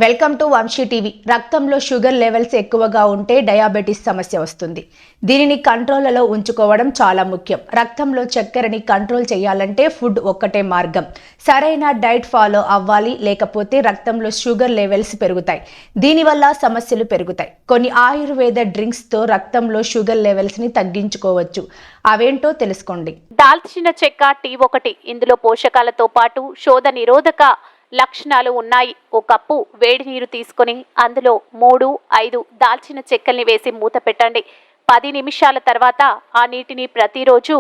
Welcome to Vamshi TV. రక్తంలో sugar levels ఎక్కువగా ఉంటే డయాబెటిస్ సమస్య వస్తుంది. దీనిని కంట్రోల్లో ఉంచుకోవడం చాలా ముఖ్యం. రక్తంలో చక్కెరని కంట్రోల్ చేయాలంటే ఫుడ్ ఒక్కటే మార్గం. సరైన డైట్ ఫాలో అవ్వాలి, లేకపోతే రక్తంలో షుగర్ లెవెల్స్ పెరుగుతాయి. దీనివల్ల సమస్యలు పెరుగుతాయి. కొన్ని ఆయుర్వేద డ్రింక్స్తో రక్తంలో షుగర్ లెవెల్స్ని తగ్గించుకోవచ్చు. అవేంటో తెలుసుకోండి. దాల్చిన చెక్క టీ1. ఇందులో పోషకాలతో పాటు శోధ నిరోధక లక్షణాలు ఉన్నాయి. ఓ కప్పు వేడి నీరు తీసుకొని అందులో 3-5 దాల్చిన చెక్కల్ని వేసి మూత పెట్టండి. 10 నిమిషాల తర్వాత ఆ నీటిని ప్రతిరోజు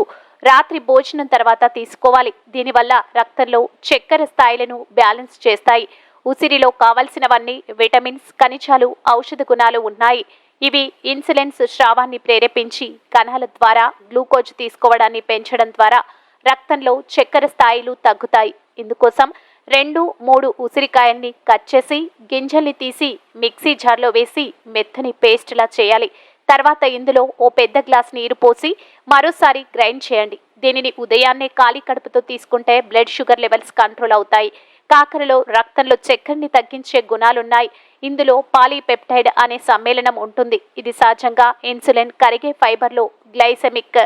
రాత్రి భోజనం తర్వాత తీసుకోవాలి. దీనివల్ల రక్తంలో చక్కెర స్థాయిలను బ్యాలెన్స్ చేస్తాయి. ఉసిరిలో కావలసినవన్నీ విటమిన్స్, ఖనిజాలు, ఔషధ గుణాలు ఉన్నాయి. ఇవి ఇన్సులిన్ స్రావాన్ని ప్రేరేపించి కణాల ద్వారా గ్లూకోజ్ తీసుకోవడాన్ని పెంచడం ద్వారా రక్తంలో చక్కెర స్థాయిలు తగ్గుతాయి. ఇందుకోసం 2-3 ఉసిరికాయల్ని కట్ చేసి గింజల్ని తీసి మిక్సీ జార్లో వేసి మెత్తని పేస్ట్లా చేయాలి. తర్వాత ఇందులో ఓ పెద్ద గ్లాస్ నీరు పోసి మరోసారి గ్రైండ్ చేయండి. దీనిని ఉదయాన్నే ఖాళీ కడుపుతో తీసుకుంటే బ్లడ్ షుగర్ లెవెల్స్ కంట్రోల్ అవుతాయి. కాకరలో రక్తంలో చక్కెరని తగ్గించే గుణాలున్నాయి. ఇందులో పాలీపెప్టైడ్ అనే సమ్మేళనం ఉంటుంది. ఇది సహజంగా ఇన్సులిన్ కరిగే ఫైబర్లో గ్లైసెమిక్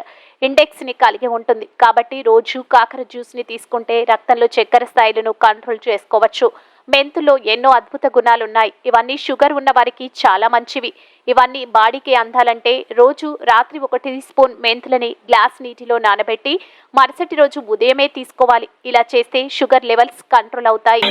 ఇండెక్స్ని కలిగి ఉంటుంది. కాబట్టి రోజు కాకర జ్యూస్ని తీసుకుంటే రక్తంలో చక్కెర స్థాయిలను కంట్రోల్ చేసుకోవచ్చు. మెంతులో ఎన్నో అద్భుత గుణాలున్నాయి. ఇవన్నీ షుగర్ ఉన్న వారికి చాలా మంచివి. ఇవన్నీ బాడీకి అందాలంటే రోజు రాత్రి 1 టీ స్పూన్ మెంతులని గ్లాస్ నీటిలో నానబెట్టి మరుసటి రోజు ఉదయమే తీసుకోవాలి. ఇలా చేస్తే షుగర్ లెవెల్స్ కంట్రోల్ అవుతాయి.